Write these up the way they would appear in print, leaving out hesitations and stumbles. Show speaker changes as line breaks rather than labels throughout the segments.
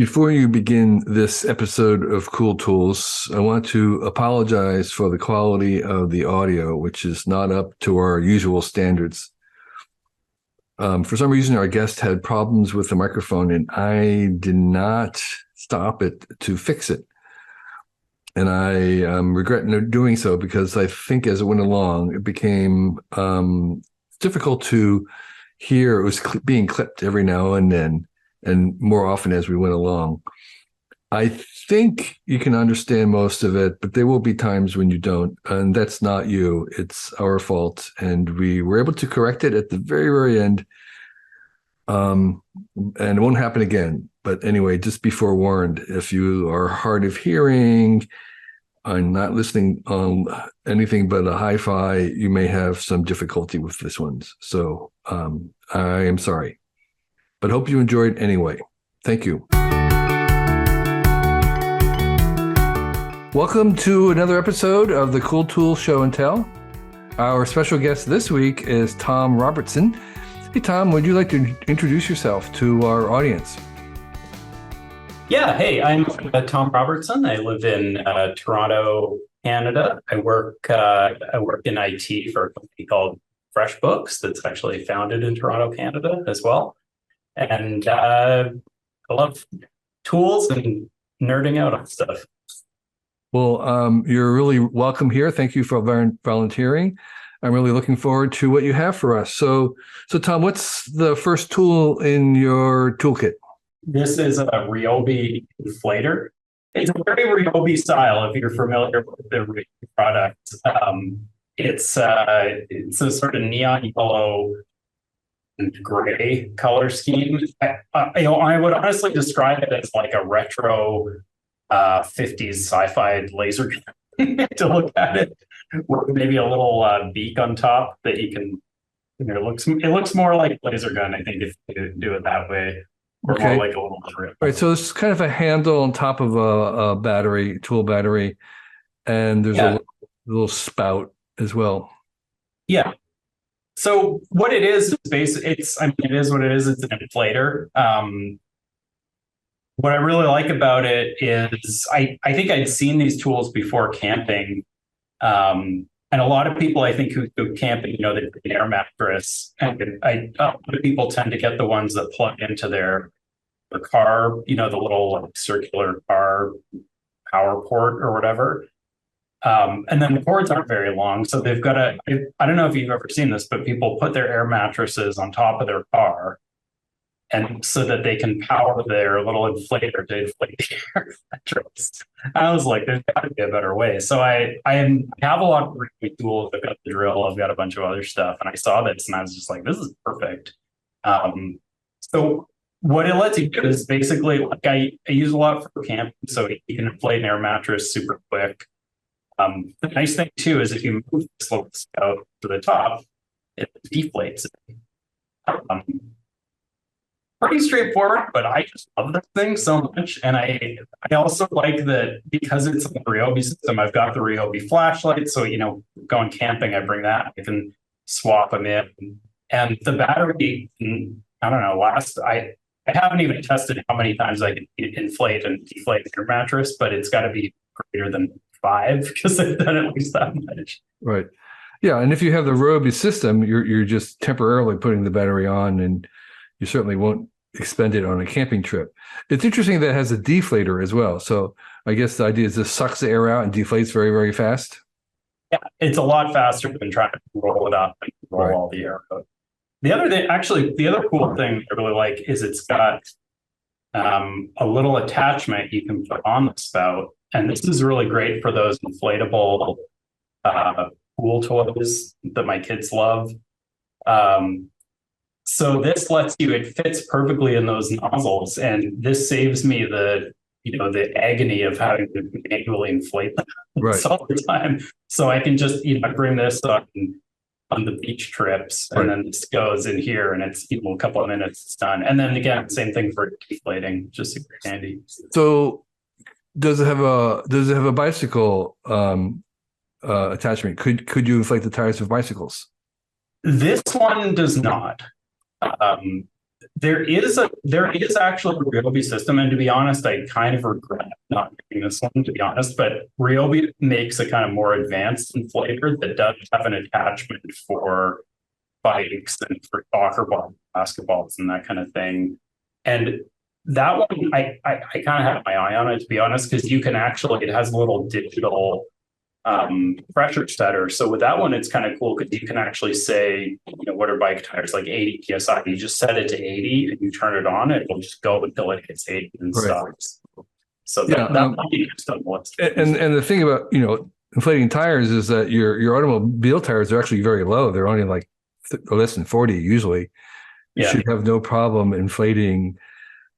Before you begin this episode of Cool Tools, I want to apologize for the quality of the audio, which is not up to our usual standards. For some reason, our guest had problems with the microphone, and I did not stop it to fix it. And I regret doing so because I think as it went along, it became difficult to hear. It was being clipped every now and then, and more often as we went along. I think you can understand most of it, but there will be times when you don't, and that's not you. It's our fault, and we were able to correct it at the very, very end, and it won't happen again. But anyway, just be forewarned, if you are hard of hearing and not listening on anything but a hi-fi, you may have some difficulty with this one. So I am sorry, but hope you enjoyed anyway. Thank you. Welcome to another episode of the Cool Tools Show and Tell. Our special guest this week is Tom Robertson. Hey, Tom, would you like to introduce yourself to our audience?
Yeah, hey, I'm Tom Robertson. I live in Toronto, Canada. I work in IT for a company called FreshBooks that's actually founded in Toronto, Canada as well. And I love tools and nerding out on stuff.
Well, you're really welcome here. Thank you for volunteering. I'm really looking forward to what you have for us. So Tom, what's the first tool in your toolkit?
This is a Ryobi Inflator. It's a very Ryobi style, if you're familiar with the Ryobi product. It's a sort of neon yellow and gray color scheme. I would honestly describe it as like a retro 50s sci-fi laser gun to look at it, with maybe a little beak on top that you can. It looks more like a laser gun, I think, if you do it that way. Or
okay.
More like a little drip.
All right, so it's kind of a handle on top of a battery, tool battery, and there's a little spout as well.
Yeah. So what it is basically, it is what it is. It's an inflator. What I really like about it is I think I'd seen these tools before camping. And a lot of people, I think, who go camping, they put an air mattress. And a lot of people tend to get the ones that plug into their car, the little circular car power port or whatever. And then the cords aren't very long. So they've got I don't know if you've ever seen this, but people put their air mattresses on top of their car, and so that they can power their little inflator to inflate the air mattress. I was like, there's got to be a better way. So I have a lot of tools. I've got the drill. I've got a bunch of other stuff. And I saw this and I was just like, this is perfect. So what it lets you do is basically, like I use a lot for camping, so you can inflate an air mattress super quick. The nice thing too is if you move this little spout to the top, it deflates it. Pretty straightforward, but I just love this thing so much. And I also like that because it's a Ryobi system, I've got the Ryobi flashlight. So, going camping, I bring that. I can swap them in. And the battery, I don't know, I haven't even tested how many times I can inflate and deflate your mattress, but it's got to be greater than 5 because I've done at least that much.
Right. Yeah. And if you have the Ryobi system, you're just temporarily putting the battery on, and you certainly won't expend it on a camping trip. It's interesting that it has a deflator as well. So I guess the idea is this sucks the air out and deflates very, very fast.
Yeah, it's a lot faster than trying to roll it up and roll all the air out. The other cool thing I really like is it's got a little attachment you can put on the spout. And this is really great for those inflatable pool toys that my kids love. So this lets you, it fits perfectly in those nozzles, and this saves me the agony of having to manually inflate them all the time. So I can just, bring this on the beach trips, and then this goes in here, and it's a couple of minutes, it's done. And then again, same thing for deflating, just super handy.
So does it have a bicycle attachment? Could you inflate the tires of bicycles?
This one does not. There is actually a Ryobi system, and to be honest, I kind of regret not getting this one, to be honest. But Ryobi makes a kind of more advanced inflator that does have an attachment for bikes and for soccer balls, basketballs, and that kind of thing. And that one, I kind of have my eye on it, to be honest, because you can actually, it has a little digital pressure setter. So with that one, it's kind of cool because you can actually say, what are bike tires, like 80 psi. You just set it to 80 and you turn it on, it'll just go until it hits 80 and stops. So that might be just on the list.
And the thing about inflating tires is that your automobile tires are actually very low. They're only like less than 40 usually. You should have no problem inflating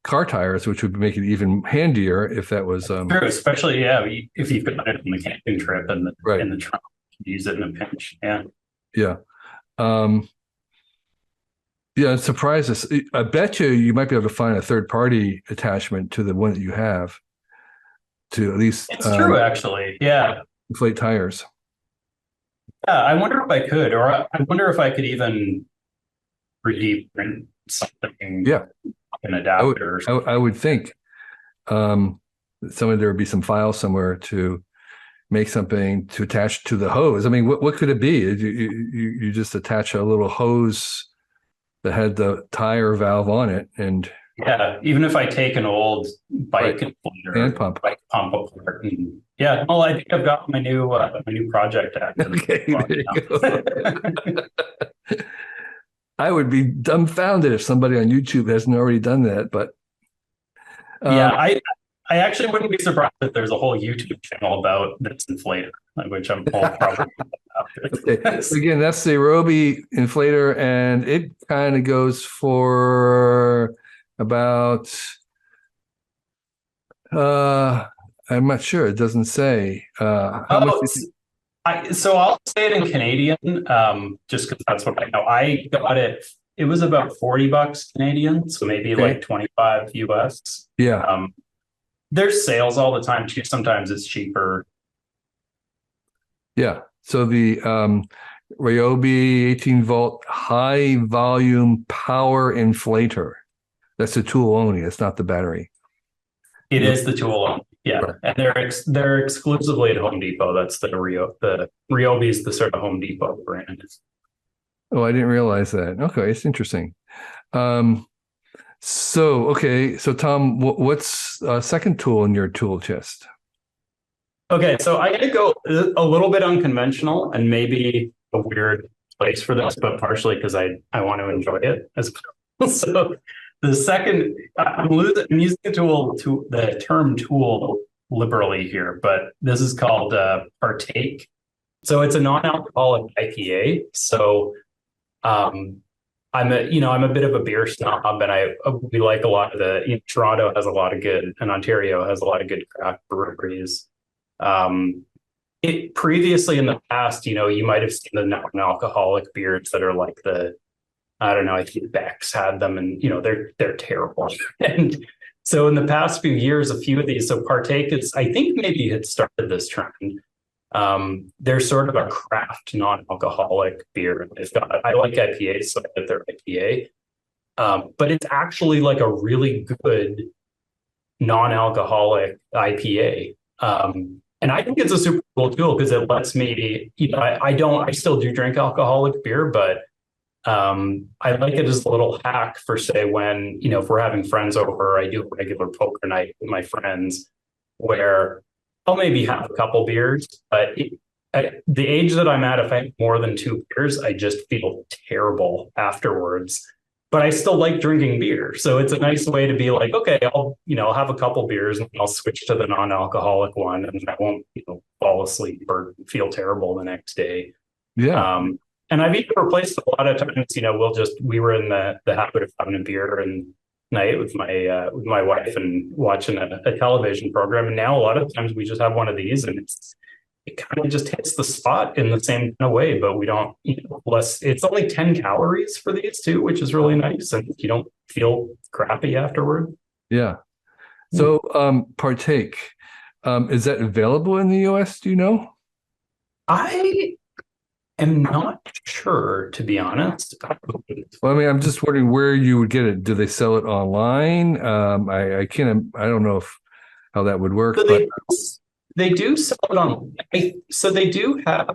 car tires, which would make it even handier if that was
true, especially if you've got it on the camping trip and in the trunk, use it in a pinch.
It surprised us. I bet you might be able to find a third party attachment to the one that you have to at least
it's true, actually.
Inflate tires.
I wonder if I could, or I wonder if I could even 3D print something. An adapter.
I would think there would be some file somewhere to make something to attach to the hose. I mean, what could it be? You just attach a little hose that had the tire valve on it, and
even if I take an old bike
and pump
apart, and I think I've got my new project.
Okay, there you go. I would be dumbfounded if somebody on YouTube hasn't already done that, but
I actually wouldn't be surprised if there's a whole YouTube channel about this inflator, which I'm probably
okay. So again, that's the Ryobi Inflator, and it kind of goes for about I'm not sure. It doesn't say how much.
So I'll say it in Canadian, just because that's what I know. I got it. It was about $40 Canadian, so maybe like 25 US. There's sales all the time too. Sometimes it's cheaper.
So the Ryobi 18-volt high volume power inflator. That's the tool only. It's not the battery.
It is the tool only. And they're exclusively at Home Depot. That's the Ryobi is the sort of Home Depot brand.
Oh, I didn't realize that. Okay, it's interesting. So Tom, what's second tool in your tool chest?
Okay, so I got to go a little bit unconventional and maybe a weird place for this, but partially because I want to enjoy it as well. So the second, I'm using the term tool liberally here, but this is called Partake. So it's a non-alcoholic IPA. So I'm a bit of a beer snob, and we like a lot of Toronto has a lot of good, and Ontario has a lot of good craft breweries. It previously in the past, you might have seen the non-alcoholic beers that are like I think Beck's had them, and they're terrible. And so in the past few years, a few of these, so Partake I think maybe had started this trend. They're sort of a craft non-alcoholic beer. I like IPAs, so I get their IPA. But it's actually like a really good non-alcoholic IPA. And I think it's a super cool tool because it lets me, I still do drink alcoholic beer, but I like it as a little hack for, say, when, if we're having friends over, I do a regular poker night with my friends where I'll maybe have a couple beers, but at the age that I'm at, if I have more than 2 beers, I just feel terrible afterwards. But I still like drinking beer. So it's a nice way to be like, okay, I'll have a couple beers and I'll switch to the non-alcoholic one, and I won't, fall asleep or feel terrible the next day. And I've even replaced a lot of times, we were in the habit of having a beer and night with my wife and watching a television program. And now a lot of times we just have one of these, and it kind of just hits the spot in the same kind of way, but we don't, it's only 10 calories for these too, which is really nice. And you don't feel crappy afterward.
So Partake, is that available in the US? Do you know?
am not sure, to be honest.
Well, I mean, I'm just wondering where you would get it. Do they sell it online? I can't. I don't know how that would work,
So
but
they do sell it on. So they do have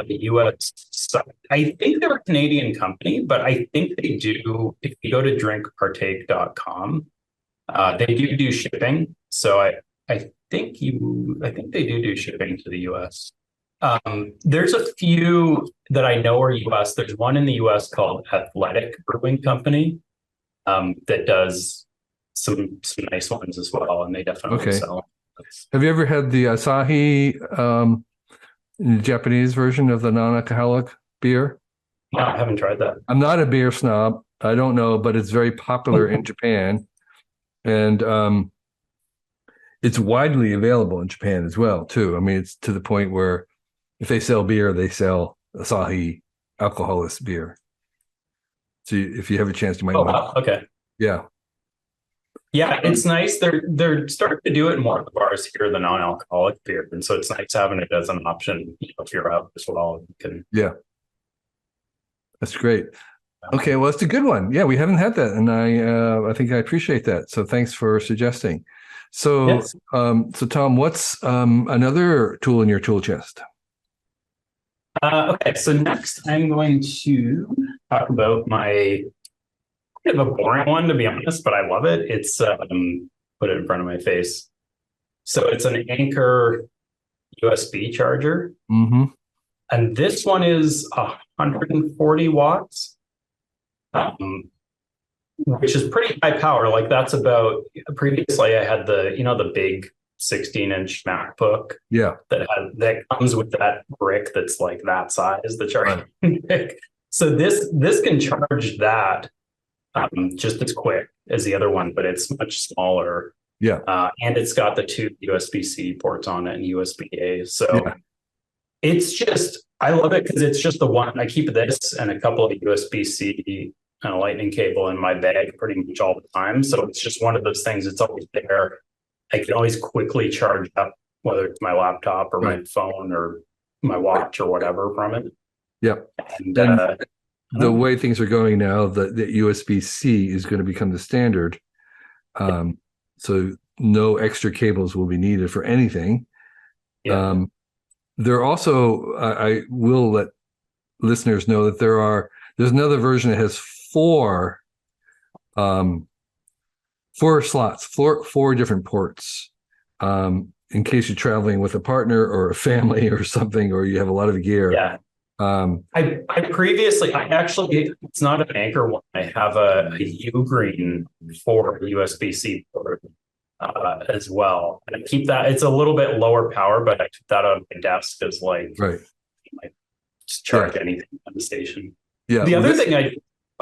U.S. site. I think they're a Canadian company, but I think they do. If you go to drinkpartake.com, they do shipping. So I think they do shipping to the U.S. There's a few that I know are U.S. There's one in the U.S. called Athletic Brewing Company that does some nice ones as well, and they definitely
okay.
sell.
Have you ever had the Asahi Japanese version of the non-alcoholic beer?
No, I haven't tried that.
I'm not a beer snob. I don't know, but it's very popular in Japan, and it's widely available in Japan as well, too. I mean, it's to the point where if they sell beer, they sell Asahi alcoholless beer. So if you have a chance, you might
Oh,
want.
wow. Okay.
Yeah.
Yeah, it's nice. They're starting to do it in more of the bars here, the non-alcoholic beer, and so it's nice having it as an option. If you're out as well, you can.
Yeah, that's great. Okay, well, it's a good one. Yeah, we haven't had that, and I think I appreciate that. So thanks for suggesting. So,
Yes.
so Tom, what's another tool in your tool chest?
Okay, so next I'm going to talk about my kind of a boring one, to be honest, but I love it. It's put it in front of my face. So it's an Anker USB charger,
Mm-hmm.
and this one is 140 watts, which is pretty high power. Like that's about previously I had the big 16-inch MacBook
Yeah.
that comes with that brick that's like that size, the charging brick. So this can charge that just as quick as the other one, but it's much smaller.
Yeah.
And it's got the two USB-C ports on it and USB-A. So
Yeah.
it's just, I love it because it's just the one. I keep this and a couple of USB-C and a lightning cable in my bag pretty much all the time. So it's just one of those things. It's always there. I can always quickly charge up, whether it's my laptop or my phone or my watch or whatever from it.
Yep.
And
the way things are going now, the USB-C is going to become the standard. So no extra cables will be needed for anything.
yeah.
There also, I will let listeners know that there's another version that has four slots, four different ports. In case you're traveling with a partner or a family or something, or you have a lot of gear.
Yeah. I previously, it's not an Anker one. I have a Ugreen for USB-C port as well. And I keep that, it's a little bit lower power, but I keep that on my desk as like,
right.
I just charge anything on the station.
Yeah.
The other thing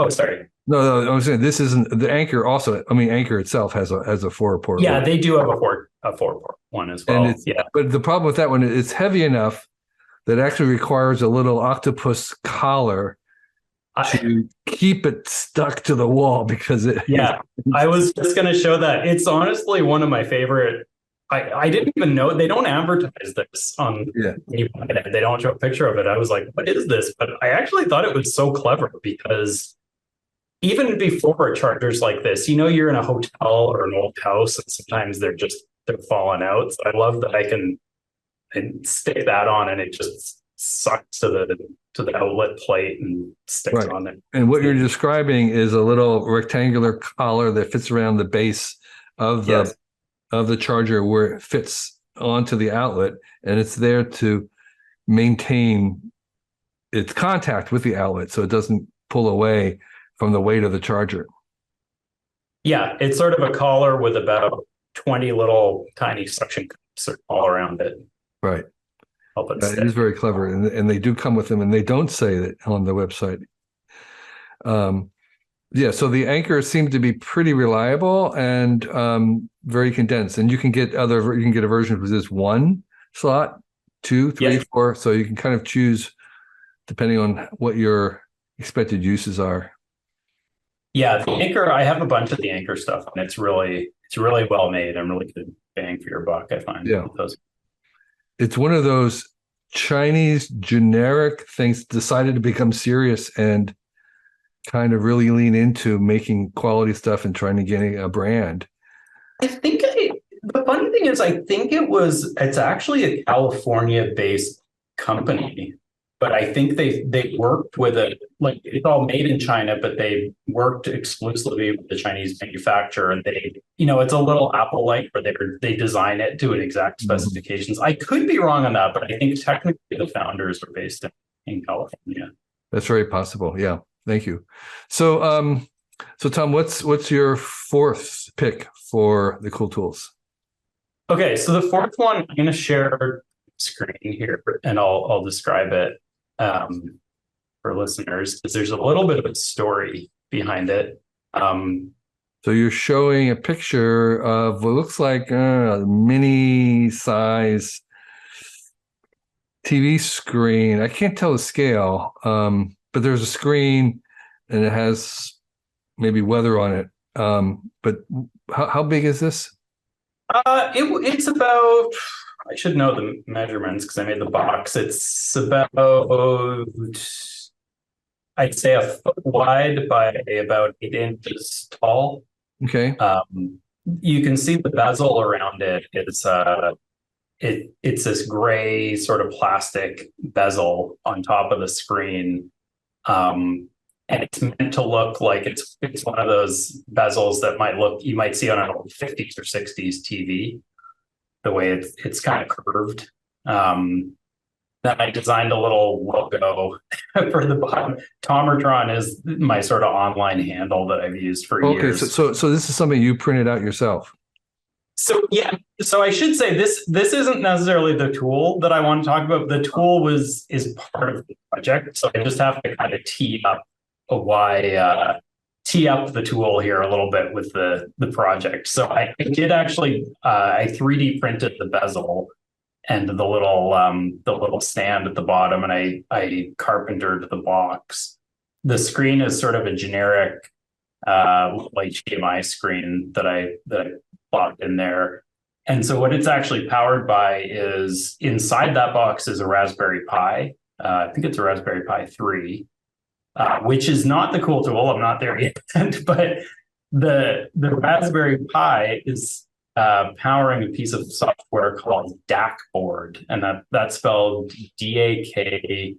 sorry.
No, I was saying this isn't the Anker. Also, I mean, Anker itself has a 4-port.
Yeah, they do have a 4-port one as well.
And but the problem with that one is it's heavy enough that actually requires a little octopus collar to keep it stuck to the wall because it.
Yeah, I was just going to show that. It's honestly one of my favorite. I didn't even know they don't advertise this on. Yeah. They don't show a picture of it. I was like, what is this? But I actually thought it was so clever because even before chargers like this, you're in a hotel or an old house and sometimes they're falling out. So I love that I can stick that on and it just sucks to the outlet plate and sticks on it.
And what you're describing is a little rectangular collar that fits around the base of the charger where it fits onto the outlet, and it's there to maintain its contact with the outlet so it doesn't pull away from the weight of the charger.
Yeah, it's sort of a collar with about 20 little tiny suction cups all around it.
Right.
It
is very clever, and they do come with them, and they don't say that on the website. So the Anker seems to be pretty reliable and very condensed, and you can get a version with this one slot, 2, 3, 4, so you can kind of choose depending on what your expected uses are.
Yeah, the Anker, I have a bunch of the Anker stuff, and it's really well made. I'm really good bang for your buck, I find.
Yeah. It's one of those Chinese generic things decided to become serious and kind of really lean into making quality stuff and trying to get a brand?
The funny thing is, I think it's actually a California-based company, but I think they worked with like it's all made in China, but they worked exclusively with the Chinese manufacturer, and it's a little Apple-like where they design it to an exact specifications. I could be wrong on that, but I think technically the founders are based in California.
That's very possible. Yeah. Thank you. So, so Tom, what's your fourth pick for the cool tools?
Okay, so the fourth one, I'm going to share screen here, and I'll describe it for listeners, because there's a little bit of a story behind it.
So you're showing a picture of what looks like a mini size TV screen. I can't tell the scale, but there's a screen and it has maybe weather on it. But how big is this?
It's about, I should know the measurements because I made the box. It's about, I'd say, a foot wide by about 8 inches tall.
Okay.
You can see the bezel around it. It's this gray sort of plastic bezel on top of the screen. And it's meant to look like it's one of those bezels that you might see on an old 50s or 60s TV, the way it's kind of curved. Then I designed a little logo for the bottom. Tomertron is my sort of online handle that I've used for years.
Okay, so this is something you printed out yourself.
So yeah, so I should say this isn't necessarily the tool that I want to talk about. The tool is part of the project, so I just have to kind of tee up the tool here a little bit with the project. So I did actually I 3D printed the bezel and the little stand at the bottom, and I carpentered the box. The screen is sort of a generic HDMI screen that I plopped in there. And so what it's actually powered by is inside that box is a Raspberry Pi. I think it's a Raspberry Pi 3. Which is not the cool tool. I'm not there yet, but the Raspberry Pi is powering a piece of software called Dakboard, and that's spelled Dakboard.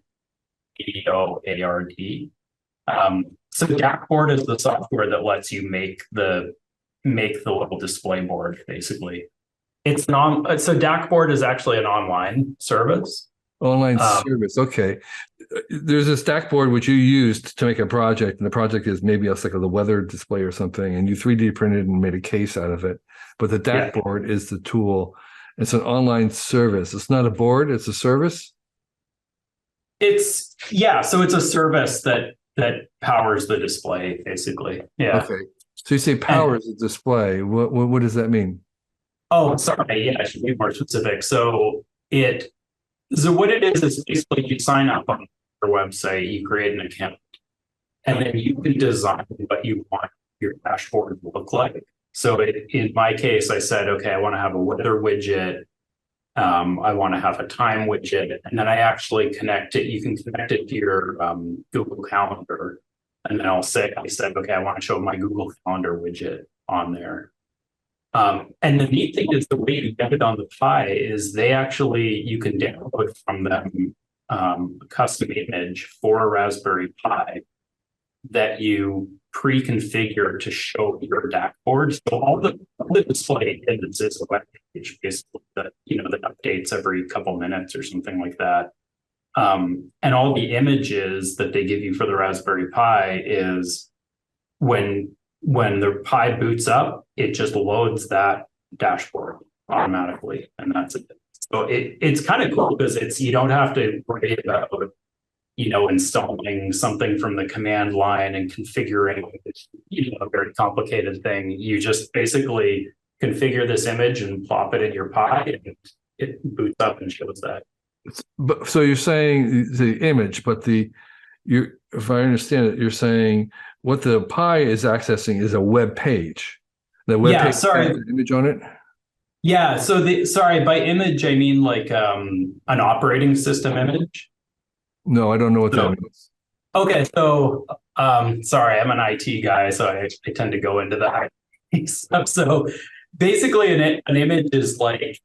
So Dakboard is the software that lets you make the little display board. Basically, so Dakboard is actually an online service.
Online service. Okay. There's this Dakboard which you used to make a project, and the project is maybe it's like the weather display or something, and you 3D printed and made a case out of it. But the Dakboard is the tool. It's an online service. It's not a board, it's a service.
So it's a service that powers the display, basically. Yeah.
Okay. So you say powers the display. What does that mean?
Oh, sorry. Yeah, I should be more specific. So what it is basically you sign up on your website, you create an account, and then you can design what you want your dashboard to look like. So in my case, I said, okay, I want to have a weather widget. I want to have a time widget, and then I actually connect it. You can connect it to your Google Calendar, and then I said, okay, I want to show my Google Calendar widget on there. And the neat thing is the way you get it on the Pi is you can download from them a custom image for a Raspberry Pi that you pre-configure to show your Dakboard. So all the display is a web page, basically that updates every couple minutes or something like that. And all the images that they give you for the Raspberry Pi is when the Pi boots up, it just loads that dashboard automatically, and that's it. So it's kind of cool because you don't have to worry about installing something from the command line and configuring a very complicated thing. You just basically configure this image and plop it in your Pi, and it boots up and shows that.
But so you're saying the image, but if I understand it, you're saying what the Pi is accessing is a web page. The web page has an image on it.
Yeah. So sorry, by image, I mean like an operating system image.
No, I don't know what that
So,
means.
okay. So, sorry, I'm an IT guy, so I tend to go into the IT stuff. So basically an image is like,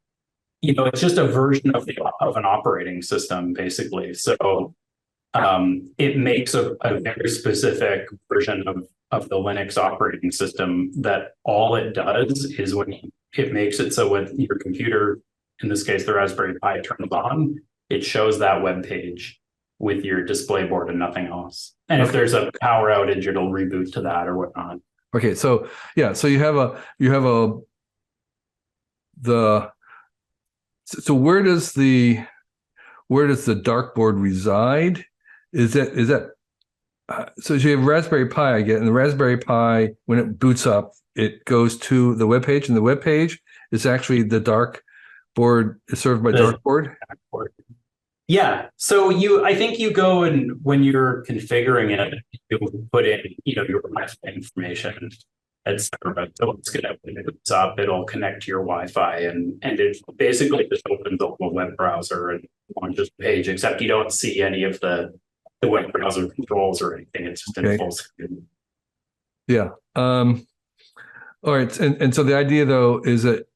it's just a version of an operating system, basically. So it makes a very specific version of the Linux operating system that all it does is it makes it so when your computer, in this case, the Raspberry Pi turns on, it shows that web page with your display board and nothing else. And if
Okay.
there's a power outage, it'll reboot to that or whatnot.
Okay. So yeah. So you have a the so where does the dartboard reside? Is that so you have Raspberry Pi, I get, and the Raspberry Pi, when it boots up, it goes to the web page, and the web page is actually the dark board is served by
The
dartboard.
Yeah. So I think you go and when you're configuring it, you put in, your Wi-Fi information, etc. So it's gonna when it boots up, it'll connect to your Wi-Fi and it basically just opens the whole web browser and launches the page, except you don't see any of the web browser controls or anything. It's just in
Okay.
full screen.
Yeah. All right. And so the idea though is that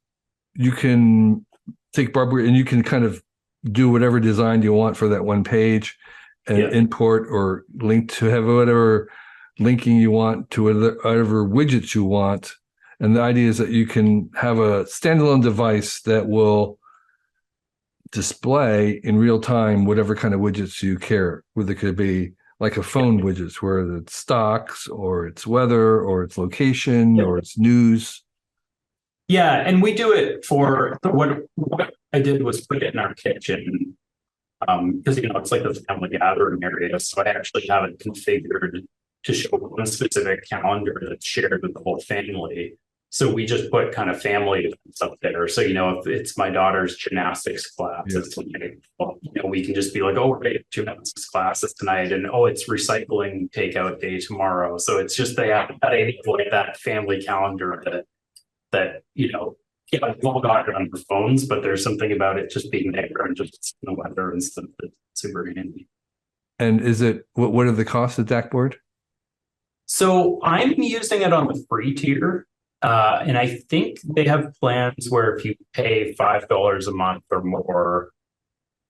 you can take Barbara and you can kind of do whatever design you want for that one page and
Yeah.
import or link to have whatever linking you want to whatever widgets you want. And the idea is that you can have a standalone device that will display in real time whatever kind of widgets you care, whether it could be like a phone widgets, where it's stocks or it's weather or it's location
Yeah.
or it's news.
Yeah, and we do it for what I did was put it in our kitchen because it's like a family gathering area. So I actually have it configured to show one specific calendar that's shared with the whole family. So we just put kind of family events up there. So if it's my daughter's gymnastics class,
Yeah.
it's we can just be like, oh, we're going to gymnastics classes tonight, and oh, it's recycling takeout day tomorrow. So it's just they have like that family calendar that we've all got it on our phones, but there's something about it just being there and just the weather and stuff that's super handy.
And what are the costs of Dakboard?
So I'm using it on the free tier. And I think they have plans where if you pay $5 a month or more,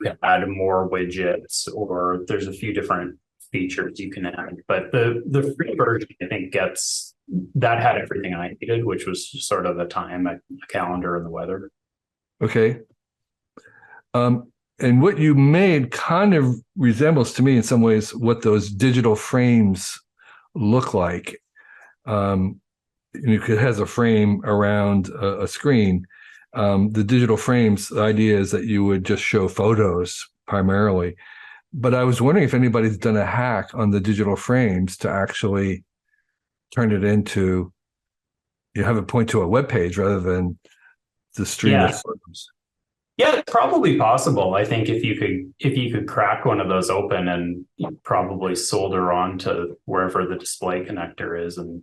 you can add more widgets, or there's a few different features you can add. But the free version, I think, that had everything I needed, which was sort of the time, a calendar, and the weather.
Okay. And what you made kind of resembles to me in some ways what those digital frames look like. It has a frame around a screen. The digital frames, the idea is that you would just show photos primarily. But I was wondering if anybody's done a hack on the digital frames to actually turn it into, you have it point to a web page rather than the stream of
Yeah.
photos.
Yeah, it's probably possible. I think if you could crack one of those open and probably solder on to wherever the display connector is and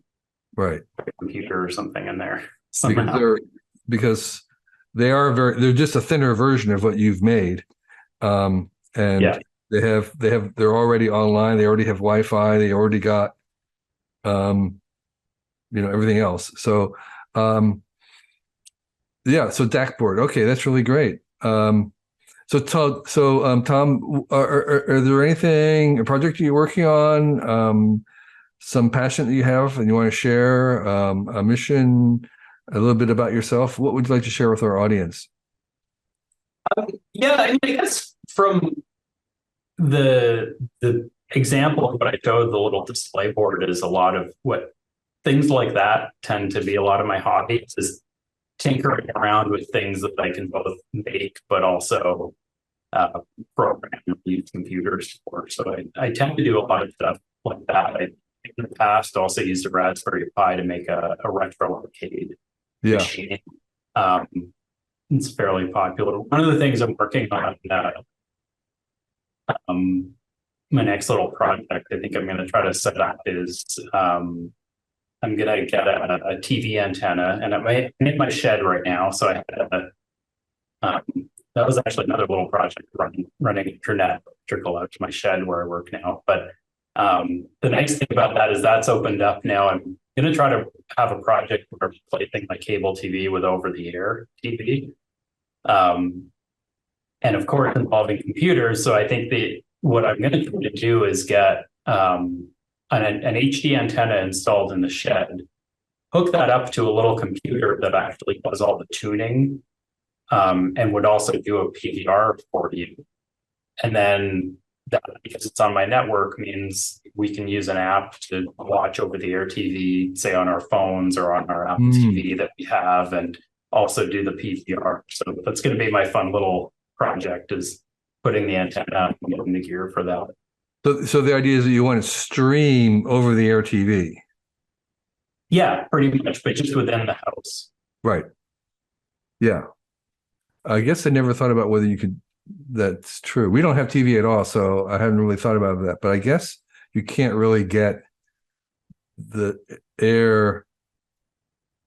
Right.
a computer or something in there
Because
somehow.
they're just a thinner version of what you've made. And
Yeah.
they're already online, they already have Wi-Fi, they already got everything else. So so Dakboard. Okay, that's really great. Tom, are there a project you're working on, some passion that you have and you want to share, a mission, a little bit about yourself? What would you like to share with our audience?
Yeah, I mean, I guess from the example of what I showed, the little display board is a lot of what things like that tend to be a lot of my hobbies is tinkering around with things that I can both make but also program and use computers for. So I tend to do a lot of stuff like that. I in the past also used a Raspberry Pi to make a retro arcade
Yeah.
machine. Um, it's fairly popular. One of the things I'm working on, my next little project, I think I'm going to try to set up is I'm gonna get a TV antenna, and I'm in my shed right now. So I had um, that was actually another little project running internet electrical out to my shed where I work now. But the nice thing about that is that's opened up now. I'm gonna try to have a project where I'm replacing my cable TV with over-the-air TV. And of course involving computers. So I think what I'm going to try to do is get an HD antenna installed in the shed, hook that up to a little computer that actually does all the tuning, and would also do a PVR for you. And then that, because it's on my network, means we can use an app to watch over-the-air TV, say on our phones or on our Apple TV that we have, and also do the PVR. So that's going to be my fun little project, is putting the antenna and getting the gear for that.
So the idea is that you want to stream over-the-air TV.
Yeah, pretty much, but just within the house.
Right. Yeah. I guess I never thought about whether you could. That's true. We don't have TV at all, so I haven't really thought about that. But I guess you can't really get the air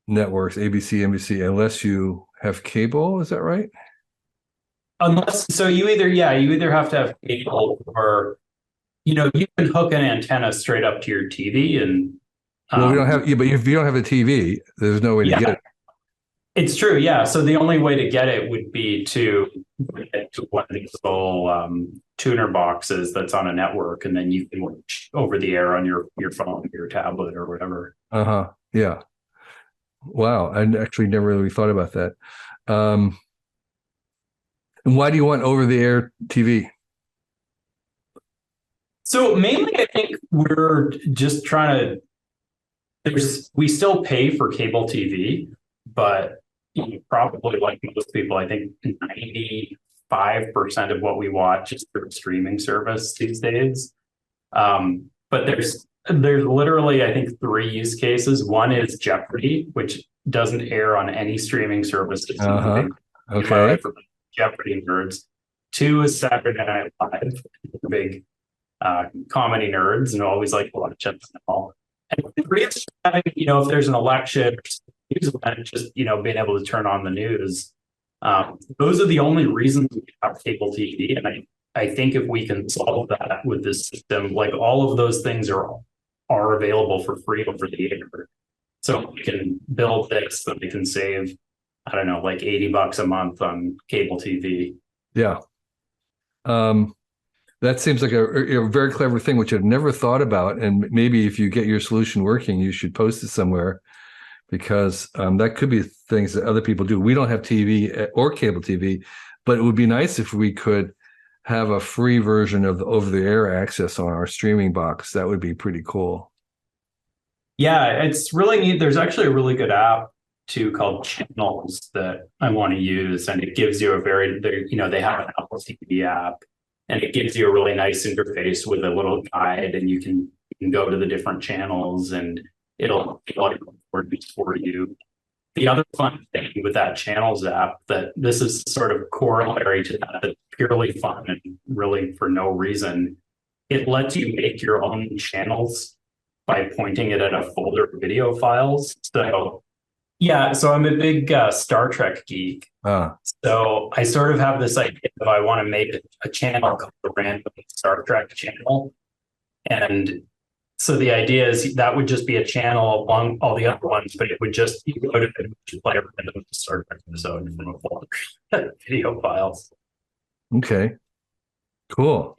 networks, ABC, NBC, unless you have cable. Is that right?
So you either have to have cable, or you can hook an antenna straight up to your TV, and
well, we don't have. Yeah, but if you don't have a TV, there's no way to get it.
It's true, yeah. So the only way to get it would be to get to one of these little tuner boxes that's on a network, and then you can watch over the air on your phone, your tablet, or whatever.
Yeah. Wow, I actually never really thought about that. And why do you want over-the-air TV?
So mainly, I think we're just trying to. We still pay for cable TV, but probably like most people, I think 95% of what we watch is through a streaming service these days. But there's literally, I think, 3 use cases. One is Jeopardy, which doesn't air on any streaming service.
Okay.
For Jeopardy nerds. 2 is Saturday Night Live, big comedy nerds, and always like to watch it all. And 3 is having, if there's an election, just being able to turn on the news. Those are the only reasons we have cable TV, and I think if we can solve that with this system, like all of those things are available for free over the air. So we can build this, so we can save, I don't know, like $80 a month on cable TV.
Yeah. That seems like a very clever thing, which I've never thought about. And maybe if you get your solution working, you should post it somewhere, because that could be things that other people do. We don't have TV or cable TV, but it would be nice if we could have a free version of the over-the-air access on our streaming box. That would be pretty cool.
Yeah, it's really neat. There's actually a really good app too called Channels that I want to use, and it gives you they have an Apple TV app, and it gives you a really nice interface with a little guide, and you can go to the different channels, and it'll work for you. The other fun thing with that Channels app, that this is sort of corollary to that, that's purely fun and really for no reason, it lets you make your own channels by pointing it at a folder of video files. So yeah, so I'm a big Star Trek geek. So I sort of have this idea of I want to make a channel called the Random Star Trek channel. And so the idea is that would just be a channel among all the other ones, but it would just, you go to play a random Star Trek episode from a folder of video files.
Okay, cool.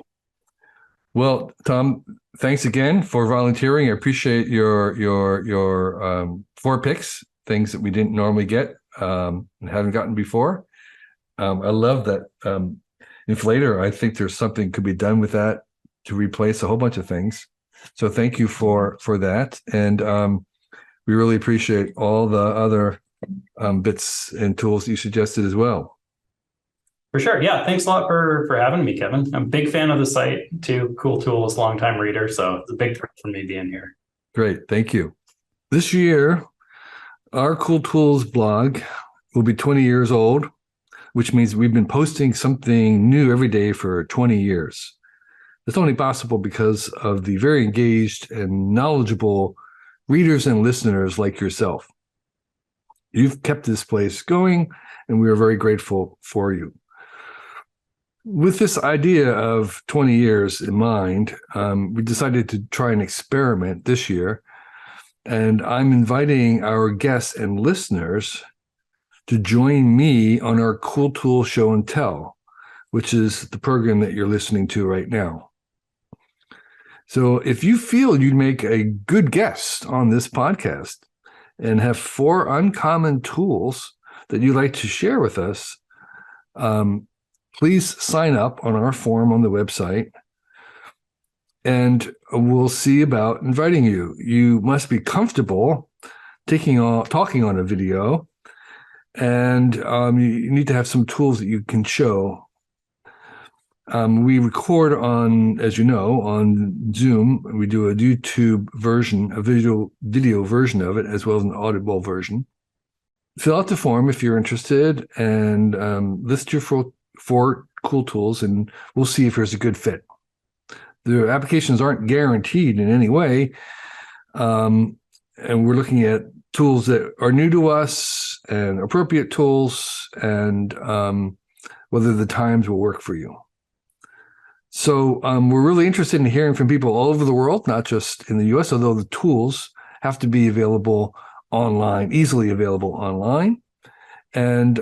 Well, Tom, thanks again for volunteering. I appreciate your 4 picks, things that we didn't normally get and haven't gotten before. I love that inflator. I think there's something could be done with that to replace a whole bunch of things. So thank you for that. And we really appreciate all the other bits and tools you suggested as well.
For sure. Yeah. Thanks a lot for having me, Kevin. I'm a big fan of the site too. Cool tools, longtime reader. So it's a big thrill for me being here.
Great. Thank you. This year, our Cool Tools blog will be 20 years old, which means we've been posting something new every day for 20 years. It's only possible because of the very engaged and knowledgeable readers and listeners like yourself. You've kept this place going, and we are very grateful for you. With this idea of 20 years in mind, we decided to try an experiment this year, and I'm inviting our guests and listeners to join me on our Cool Tool Show and Tell, which is the program that you're listening to right now. So if you feel you'd make a good guest on this podcast and have 4 uncommon tools that you'd like to share with us, please sign up on our form on the website, and we'll see about inviting you. You must be comfortable talking on a video, and you need to have some tools that you can show. We record on, as you know, on Zoom. We do a YouTube version, a video version of it, as well as an audible version. Fill out the form if you're interested, and list your 4 cool tools, and we'll see if there's a good fit. The applications aren't guaranteed in any way, and we're looking at tools that are new to us and appropriate tools, and whether the times will work for you. So we're really interested in hearing from people all over the world, not just in the US, although the tools have to be available online, easily available online. And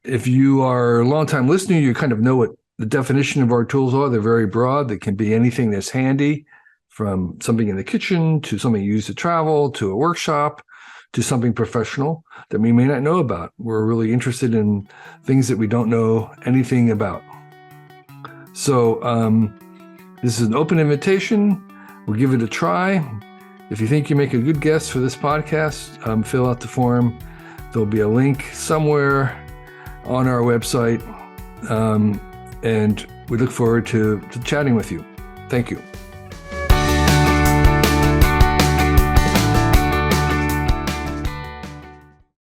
if you are a longtime listener, you kind of know what the definition of our tools are. They're very broad. They can be anything that's handy, from something in the kitchen to something you use to travel, to a workshop, to something professional that we may not know about. We're really interested in things that we don't know anything about. So this is an open invitation. We'll give it a try. If you think you make a good guest for this podcast, fill out the form. There'll be a link somewhere on our website. And we look forward to chatting with you. Thank you.